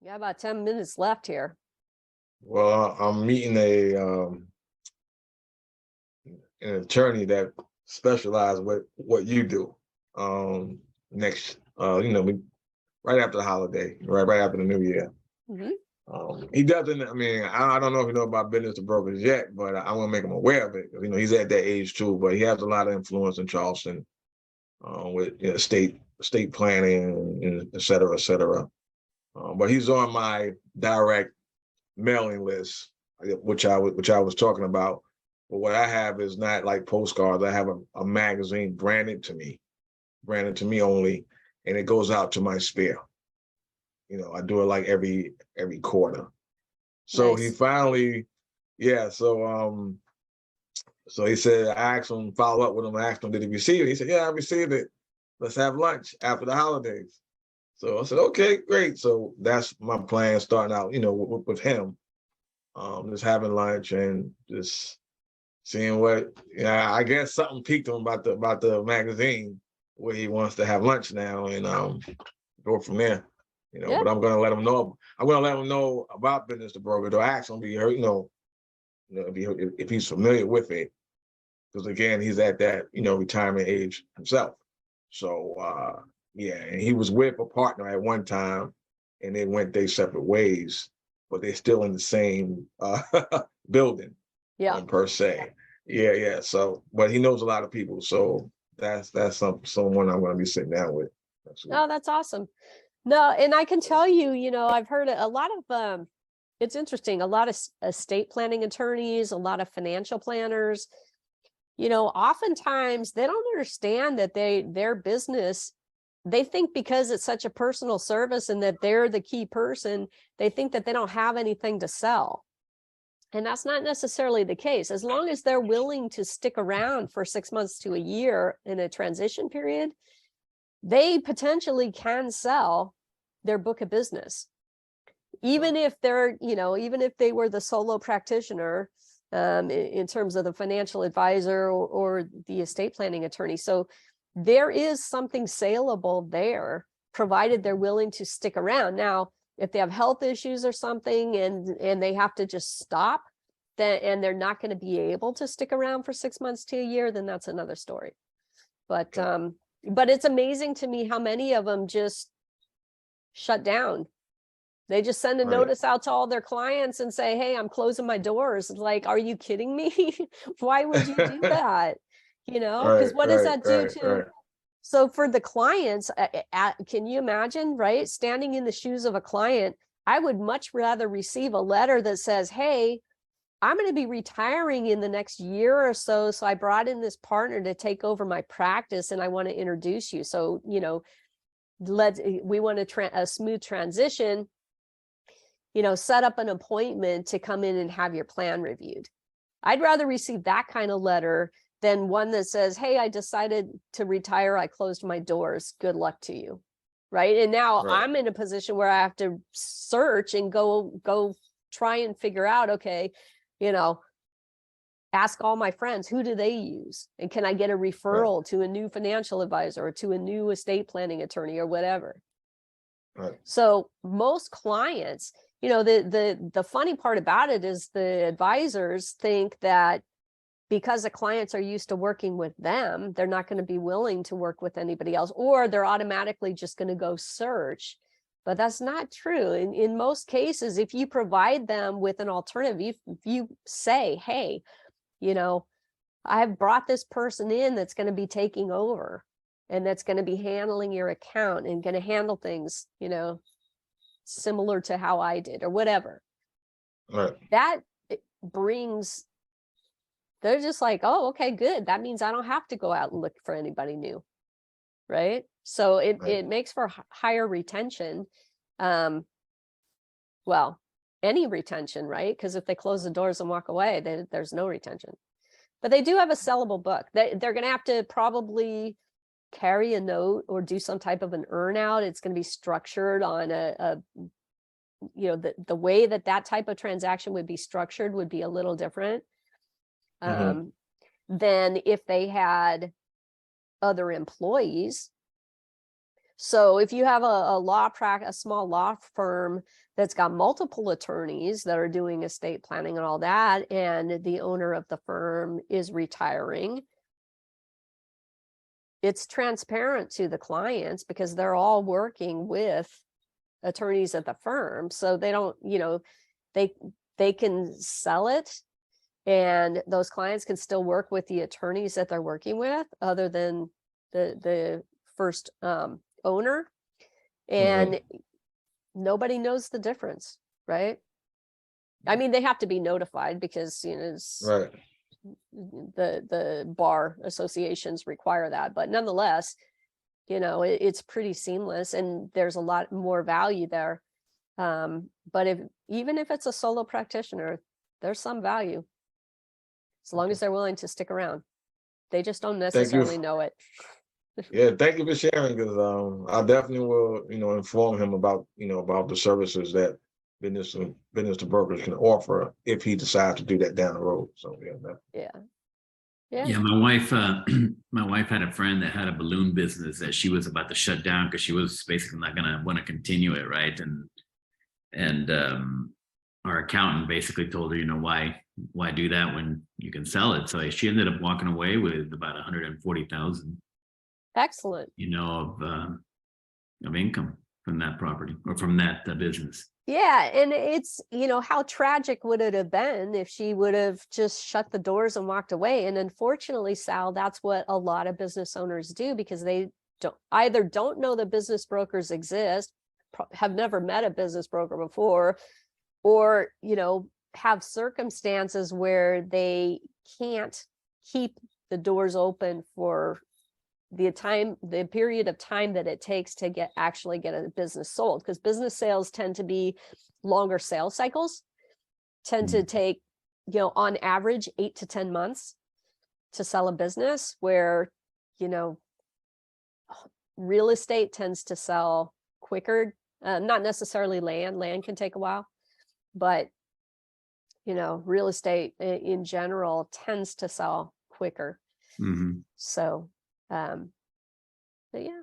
got about 10 minutes left here. Well, I'm meeting an attorney that specializes with what you do. Next, right after the holiday, right after the New Year. He doesn't. I mean, I don't know if you know about business brokers yet, but I want to make him aware of it. He's at that age too, but he has a lot of influence in Charleston with estate planning, and et cetera, et cetera. But he's on my direct mailing list, which I was talking about. But what I have is not like postcards. I have a magazine branded to me only, and it goes out to my sphere. I do it like every quarter. So Nice. he finally, so he said, I asked him, follow up with him, I asked him, did he receive it? He said, yeah, I received it. Let's have lunch after the holidays. So I said, okay, great. So that's my plan, starting out, with him, just having lunch and just seeing what, I guess something piqued him about the magazine, where he wants to have lunch now, and go from there. Yeah. But I'm gonna let him know. I'm gonna let him know about business to broker. To ask him, if he's familiar with it, because again, he's at that retirement age himself. So and he was with a partner at one time, and they went their separate ways, but they're still in the same building. Yeah. Per se. Yeah. So, but he knows a lot of people, so that's someone I'm going to be sitting down with. Oh, that's awesome. No, and I can tell you, I've heard a lot of, it's interesting, a lot of estate planning attorneys, a lot of financial planners, oftentimes they don't understand that their business, they think because it's such a personal service and that they're the key person, they think that they don't have anything to sell. And that's not necessarily the case. As long as they're willing to stick around for 6 months to a year in a transition period, they potentially can sell their book of business. Even if they're, even if they were the solo practitioner in terms of the financial advisor or the estate planning attorney. So there is something saleable there, provided they're willing to stick around. Now, if they have health issues or something and they have to just stop, and they're not going to be able to stick around for 6 months to a year, then that's another story. But it's amazing to me how many of them just shut down. They just send a notice out to all their clients and say, hey, I'm closing my doors. Like, are you kidding me? Why would you do that? Because what does that do to... So for the clients, can you imagine, right? Standing in the shoes of a client, I would much rather receive a letter that says, hey, I'm going to be retiring in the next year or so. So I brought in this partner to take over my practice and I want to introduce you. So, we want a smooth transition, set up an appointment to come in and have your plan reviewed. I'd rather receive that kind of letter than one that says, hey, I decided to retire. I closed my doors. Good luck to you. Right. And now I'm in a position where I have to search and go try and figure out, okay, ask all my friends, who do they use? And can I get a referral to a new financial advisor or to a new estate planning attorney or whatever? So most clients, the funny part about it is the advisors think that because the clients are used to working with them, they're not going to be willing to work with anybody else, or they're automatically just going to go search. But that's not true. In most cases, if you provide them with an alternative, if you say, hey, I have brought this person in that's going to be taking over and that's going to be handling your account and going to handle things, similar to how I did or whatever. That brings, they're just like, oh, okay, good. That means I don't have to go out and look for anybody new. Right. So it makes for higher retention. Well, any retention, right? Because if they close the doors and walk away, there's no retention. But they do have a sellable book. They're going to have to probably carry a note or do some type of an earn out. It's going to be structured on the way that type of transaction would be structured would be a little different than if they had other employees. So if you have a small law firm that's got multiple attorneys that are doing estate planning and all that, and the owner of the firm is retiring, it's transparent to the clients because they're all working with attorneys at the firm. So they don't, they can sell it, and those clients can still work with the attorneys that they're working with other than the first owner, and nobody knows the difference, right? I mean, they have to be notified because it's Right. the bar associations require that, but nonetheless, it's pretty seamless, and there's a lot more value there. But even if it's a solo practitioner, there's some value as long as they're willing to stick around. They just don't necessarily know it. Yeah, thank you for sharing, because I definitely will, inform him about, about the services that business to brokers can offer if he decides to do that down the road. So Yeah, my wife my wife had a friend that had a balloon business that she was about to shut down because she was basically not gonna want to continue it, right? And our accountant basically told her, why do that when you can sell it? So she ended up walking away with about 140,000. Excellent. Of income from that property or from that business. Yeah, and it's, how tragic would it have been if she would have just shut the doors and walked away? And unfortunately, Sal, that's what a lot of business owners do, because they don't know that business brokers exist, have never met a business broker before, or, have circumstances where they can't keep the doors open for the period of time that it takes to actually get a business sold, because business sales tend to be longer sales cycles, tend to take, on average 8 to 10 months to sell a business, where, real estate tends to sell quicker. Not necessarily land can take a while, but real estate in general tends to sell quicker. Mm-hmm. So but yeah,